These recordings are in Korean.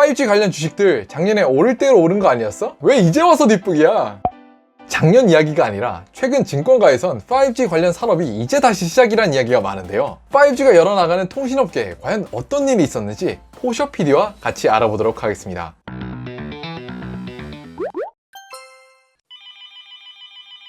5G 관련 주식들 작년에 오를 대로 오른 거 아니었어? 왜 이제 와서 뒷북이야? 작년 이야기가 아니라 최근 증권가에선 5G 관련 산업이 이제 다시 시작이란 이야기가 많은데요. 5G가 열어나가는 통신업계에 과연 어떤 일이 있었는지 포셔PD와 같이 알아보도록 하겠습니다.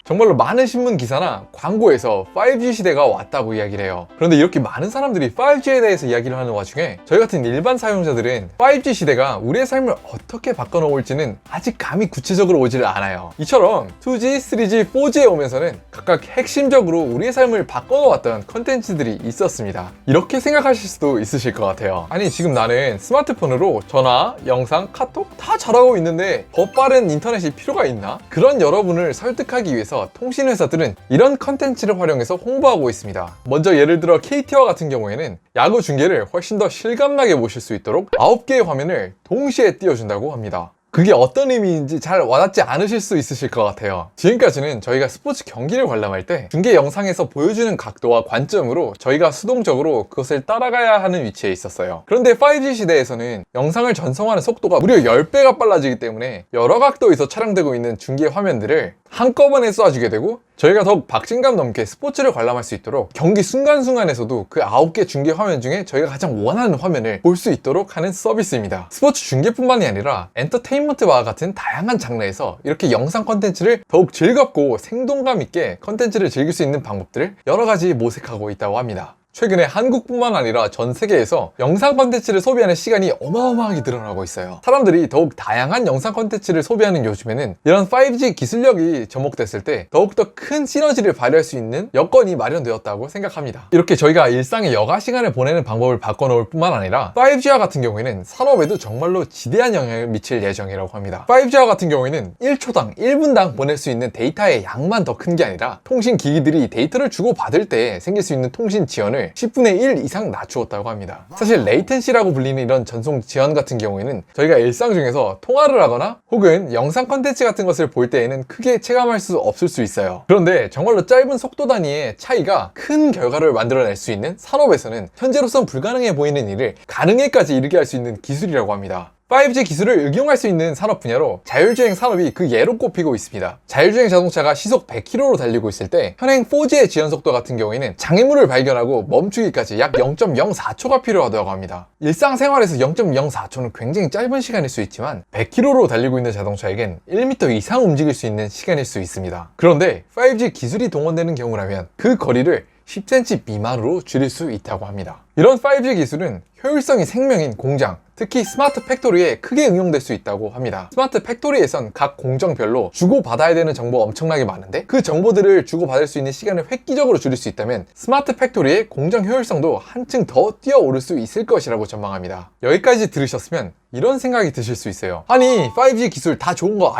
정말로 많은 신문 기사나 광고에서 5G 시대가 왔다고 이야기를 해요. 그런데 이렇게 많은 사람들이 5G에 대해서 이야기를 하는 와중에 저희 같은 일반 사용자들은 5G 시대가 우리의 삶을 어떻게 바꿔놓을지는 아직 감이 구체적으로 오지를 않아요. 이처럼 2G, 3G, 4G에 오면서는 각각 핵심적으로 우리의 삶을 바꿔놓았던 컨텐츠들이 있었습니다. 이렇게 생각하실 수도 있으실 것 같아요. 아니, 지금 나는 스마트폰으로 전화, 영상, 카톡 다 잘하고 있는데 더 빠른 인터넷이 필요가 있나? 그런 여러분을 설득하기 위해서 통신회사들은 이런 컨텐츠를 활용해서 홍보하고 있습니다. 먼저 예를 들어 KT와 같은 경우에는 야구 중계를 훨씬 더 실감나게 보실 수 있도록 9개의 화면을 동시에 띄워준다고 합니다. 그게 어떤 의미인지 잘 와닿지 않으실 수 있으실 것 같아요. 지금까지는 저희가 스포츠 경기를 관람할 때 중계 영상에서 보여주는 각도와 관점으로 저희가 수동적으로 그것을 따라가야 하는 위치에 있었어요. 그런데 5G 시대에서는 영상을 전송하는 속도가 무려 10배가 빨라지기 때문에 여러 각도에서 촬영되고 있는 중계 화면들을 한꺼번에 쏴주게 되고 저희가 더욱 박진감 넘게 스포츠를 관람할 수 있도록 경기 순간순간에서도 그 9개 중계 화면 중에 저희가 가장 원하는 화면을 볼 수 있도록 하는 서비스입니다. 스포츠 중계뿐만이 아니라 엔터테인먼트와 같은 다양한 장르에서 이렇게 영상 컨텐츠를 더욱 즐겁고 생동감 있게 컨텐츠를 즐길 수 있는 방법들을 여러 가지 모색하고 있다고 합니다. 최근에 한국뿐만 아니라 전 세계에서 영상 컨텐츠를 소비하는 시간이 어마어마하게 늘어나고 있어요. 사람들이 더욱 다양한 영상 컨텐츠를 소비하는 요즘에는 이런 5G 기술력이 접목됐을 때 더욱더 큰 시너지를 발휘할 수 있는 여건이 마련되었다고 생각합니다. 이렇게 저희가 일상의 여가 시간을 보내는 방법을 바꿔놓을 뿐만 아니라 5G와 같은 경우에는 산업에도 정말로 지대한 영향을 미칠 예정이라고 합니다. 5G와 같은 경우에는 1초당, 1분당 보낼 수 있는 데이터의 양만 더 큰 게 아니라 통신 기기들이 데이터를 주고받을 때 생길 수 있는 통신 지연을 10분의 1 이상 낮추었다고 합니다. 사실 레이텐시라고 불리는 이런 전송 지연 같은 경우에는 저희가 일상 중에서 통화를 하거나 혹은 영상 컨텐츠 같은 것을 볼 때에는 크게 체감할 수 없을 수 있어요. 그런데 정말로 짧은 속도 단위의 차이가 큰 결과를 만들어낼 수 있는 산업에서는 현재로선 불가능해 보이는 일을 가능에까지 이르게 할 수 있는 기술이라고 합니다. 5G 기술을 응용할 수 있는 산업 분야로 자율주행 산업이 그 예로 꼽히고 있습니다. 자율주행 자동차가 시속 100km로 달리고 있을 때 현행 4G의 지연 속도 같은 경우에는 장애물을 발견하고 멈추기까지 약 0.04초가 필요하다고 합니다. 일상생활에서 0.04초는 굉장히 짧은 시간일 수 있지만 100km로 달리고 있는 자동차에겐 1m 이상 움직일 수 있는 시간일 수 있습니다. 그런데 5G 기술이 동원되는 경우라면 그 거리를 10cm 미만으로 줄일 수 있다고 합니다. 이런 5G 기술은 효율성이 생명인 공장, 특히 스마트 팩토리에 크게 응용될 수 있다고 합니다. 스마트 팩토리에선 각 공정별로 주고받아야 되는 정보가 엄청나게 많은데 그 정보들을 주고받을 수 있는 시간을 획기적으로 줄일 수 있다면 스마트 팩토리의 공정 효율성도 한층 더 뛰어오를 수 있을 것이라고 전망합니다. 여기까지 들으셨으면 이런 생각이 드실 수 있어요. 아니, 5G 기술 다 좋은 거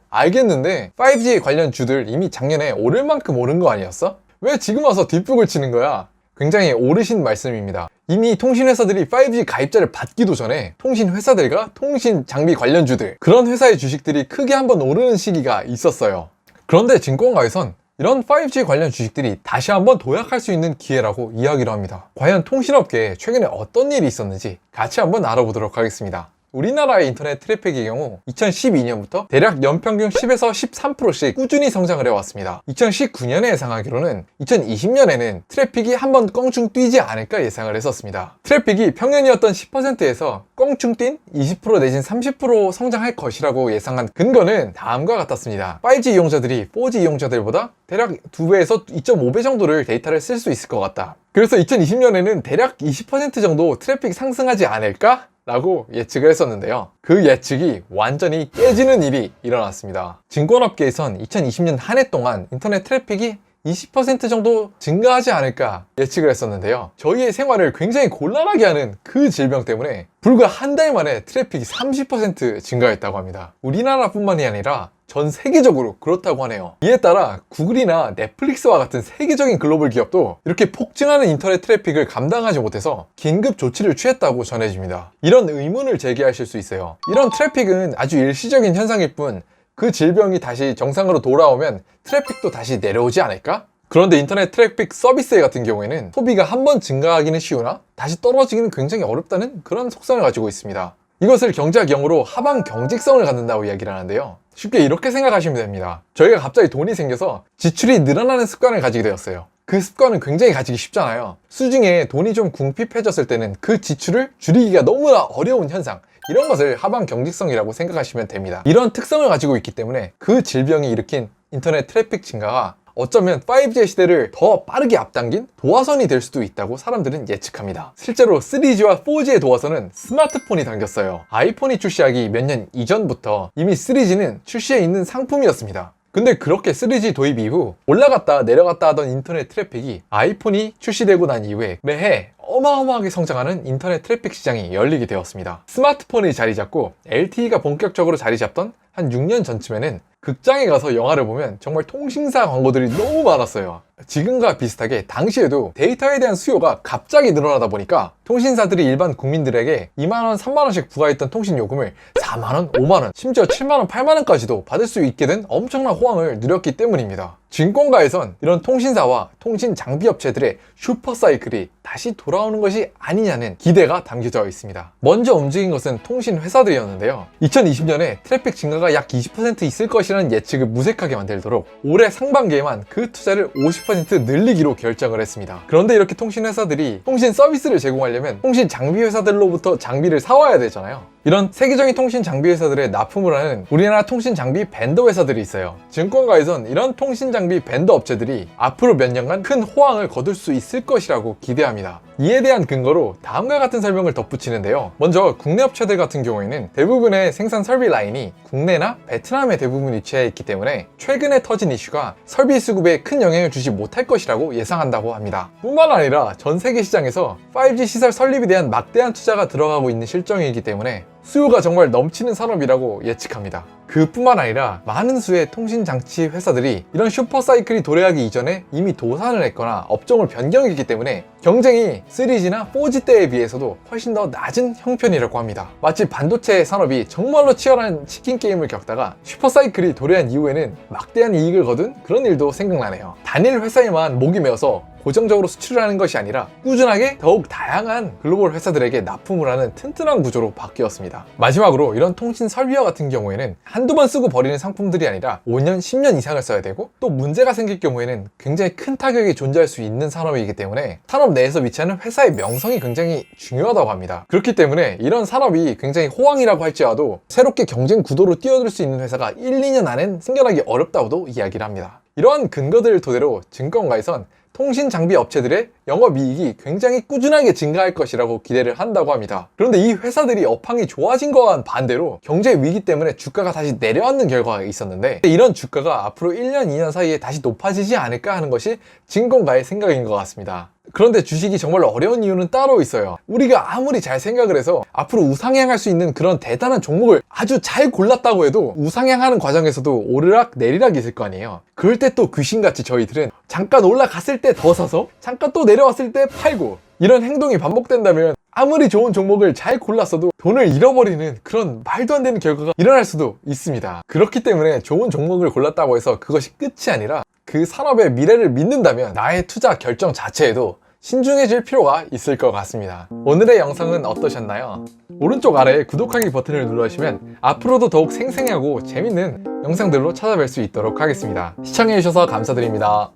알겠는데 5G 관련 주들 이미 작년에 오를 만큼 오른 거 아니었어? 왜 지금 와서 뒷북을 치는 거야? 굉장히 옳으신 말씀입니다. 이미 통신회사들이 5G 가입자를 받기도 전에 통신회사들과 통신 장비 관련주들, 그런 회사의 주식들이 크게 한번 오르는 시기가 있었어요. 그런데 증권가에선 이런 5G 관련 주식들이 다시 한번 도약할 수 있는 기회라고 이야기를 합니다. 과연 통신업계에 최근에 어떤 일이 있었는지 같이 한번 알아보도록 하겠습니다. 우리나라의 인터넷 트래픽의 경우 2012년부터 대략 연평균 10에서 13%씩 꾸준히 성장을 해왔습니다. 2019년에 예상하기로는 2020년에는 트래픽이 한번 껑충 뛰지 않을까 예상을 했었습니다. 트래픽이 평년이었던 10%에서 껑충 뛴 20% 내진 30% 성장할 것이라고 예상한 근거는 다음과 같았습니다. 5G 이용자들이 4G 이용자들보다 대략 2배에서 2.5배 정도를 데이터를 쓸 수 있을 것 같다. 그래서 2020년에는 대략 20% 정도 트래픽이 상승하지 않을까? 라고 예측을 했었는데요. 그 예측이 완전히 깨지는 일이 일어났습니다. 증권업계에선 2020년 한 해 동안 인터넷 트래픽이 20% 정도 증가하지 않을까 예측을 했었는데요. 저희의 생활을 굉장히 곤란하게 하는 그 질병 때문에 불과 한 달 만에 트래픽이 30% 증가했다고 합니다. 우리나라뿐만이 아니라 전 세계적으로 그렇다고 하네요. 이에 따라 구글이나 넷플릭스와 같은 세계적인 글로벌 기업도 이렇게 폭증하는 인터넷 트래픽을 감당하지 못해서 긴급 조치를 취했다고 전해집니다. 이런 의문을 제기하실 수 있어요. 이런 트래픽은 아주 일시적인 현상일 뿐 그 질병이 다시 정상으로 돌아오면 트래픽도 다시 내려오지 않을까? 그런데 인터넷 트래픽 서비스 같은 경우에는 소비가 한번 증가하기는 쉬우나 다시 떨어지기는 굉장히 어렵다는 그런 속성을 가지고 있습니다. 이것을 경제학 용어로 하방 경직성을 갖는다고 이야기를 하는데요. 쉽게 이렇게 생각하시면 됩니다. 저희가 갑자기 돈이 생겨서 지출이 늘어나는 습관을 가지게 되었어요. 그 습관은 굉장히 가지기 쉽잖아요. 수중에 돈이 좀 궁핍해졌을 때는 그 지출을 줄이기가 너무나 어려운 현상, 이런 것을 하방 경직성이라고 생각하시면 됩니다. 이런 특성을 가지고 있기 때문에 그 질병이 일으킨 인터넷 트래픽 증가가 어쩌면 5G의 시대를 더 빠르게 앞당긴 도화선이 될 수도 있다고 사람들은 예측합니다. 실제로 3G와 4G의 도화선은 스마트폰이 당겼어요. 아이폰이 출시하기 몇 년 이전부터 이미 3G는 출시해 있는 상품이었습니다. 근데 그렇게 3G 도입 이후 올라갔다 내려갔다 하던 인터넷 트래픽이 아이폰이 출시되고 난 이후에 매해 어마어마하게 성장하는 인터넷 트래픽 시장이 열리게 되었습니다. 스마트폰이 자리 잡고 LTE가 본격적으로 자리 잡던 한 6년 전쯤에는 극장에 가서 영화를 보면 정말 통신사 광고들이 너무 많았어요. 지금과 비슷하게 당시에도 데이터에 대한 수요가 갑자기 늘어나다 보니까 통신사들이 일반 국민들에게 2만원, 3만원씩 부과했던 통신 요금을 4만원, 5만원, 심지어 7만원, 8만원까지도 받을 수 있게 된 엄청난 호황을 누렸기 때문입니다. 증권가에선 이런 통신사와 통신 장비 업체들의 슈퍼사이클이 다시 돌아오는 것이 아니냐는 기대가 담겨져 있습니다. 먼저 움직인 것은 통신 회사들이었는데요. 2020년에 트래픽 증가가 약 20% 있을 것이라는 예측을 무색하게 만들도록 올해 상반기에만 그 투자를 50% 늘리기로 결정을 했습니다. 그런데 이렇게 통신 회사들이 통신 서비스를 제공하려면 통신 장비 회사들로부터 장비를 사와야 되잖아요. 이런 세계적인 통신 장비 회사들에 납품을 하는 우리나라 통신 장비 벤더 회사들이 있어요. 증권가에선 이런 통신 장비 벤더 업체들이 앞으로 몇 년간 큰 호황을 거둘 수 있을 것이라고 기대합니다. 이에 대한 근거로 다음과 같은 설명을 덧붙이는데요. 먼저 국내 업체들 같은 경우에는 대부분의 생산 설비 라인이 국내나 베트남에 대부분 위치해 있기 때문에 최근에 터진 이슈가 설비 수급에 큰 영향을 주지 못할 것이라고 예상한다고 합니다. 뿐만 아니라 전 세계 시장에서 5G 시설 설립에 대한 막대한 투자가 들어가고 있는 실정이기 때문에 수요가 정말 넘치는 산업이라고 예측합니다. 그뿐만 아니라 많은 수의 통신장치 회사들이 이런 슈퍼사이클이 도래하기 이전에 이미 도산을 했거나 업종을 변경했기 때문에 경쟁이 3G나 4G 때에 비해서도 훨씬 더 낮은 형편이라고 합니다. 마치 반도체 산업이 정말로 치열한 치킨 게임을 겪다가 슈퍼사이클이 도래한 이후에는 막대한 이익을 거둔 그런 일도 생각나네요. 단일 회사에만 목이 메어서 고정적으로 수출을 하는 것이 아니라 꾸준하게 더욱 다양한 글로벌 회사들에게 납품을 하는 튼튼한 구조로 바뀌었습니다. 마지막으로 이런 통신 설비와 같은 경우에는 한두 번 쓰고 버리는 상품들이 아니라 5년, 10년 이상을 써야 되고 또 문제가 생길 경우에는 굉장히 큰 타격이 존재할 수 있는 산업이기 때문에 산업 내에서 위치하는 회사의 명성이 굉장히 중요하다고 합니다. 그렇기 때문에 이런 산업이 굉장히 호황이라고 할지라도 새롭게 경쟁 구도로 뛰어들 수 있는 회사가 1, 2년 안엔 생겨나기 어렵다고도 이야기를 합니다. 이러한 근거들을 토대로 증권가에선 통신 장비 업체들의 영업이익이 굉장히 꾸준하게 증가할 것이라고 기대를 한다고 합니다. 그런데 이 회사들이 업황이 좋아진 거와는 반대로 경제 위기 때문에 주가가 다시 내려앉는 결과가 있었는데 이런 주가가 앞으로 1년, 2년 사이에 다시 높아지지 않을까 하는 것이 증권가의 생각인 것 같습니다. 그런데 주식이 정말 어려운 이유는 따로 있어요. 우리가 아무리 잘 생각을 해서 앞으로 우상향할 수 있는 그런 대단한 종목을 아주 잘 골랐다고 해도 우상향하는 과정에서도 오르락 내리락이 있을 거 아니에요. 그럴 때 또 귀신같이 저희들은 잠깐 올라갔을 때 더 사서 잠깐 또 내려왔을 때 팔고 이런 행동이 반복된다면 아무리 좋은 종목을 잘 골랐어도 돈을 잃어버리는 그런 말도 안 되는 결과가 일어날 수도 있습니다. 그렇기 때문에 좋은 종목을 골랐다고 해서 그것이 끝이 아니라 그 산업의 미래를 믿는다면 나의 투자 결정 자체에도 신중해질 필요가 있을 것 같습니다. 오늘의 영상은 어떠셨나요? 오른쪽 아래에 구독하기 버튼을 눌러주시면 앞으로도 더욱 생생하고 재밌는 영상들로 찾아뵐 수 있도록 하겠습니다. 시청해주셔서 감사드립니다.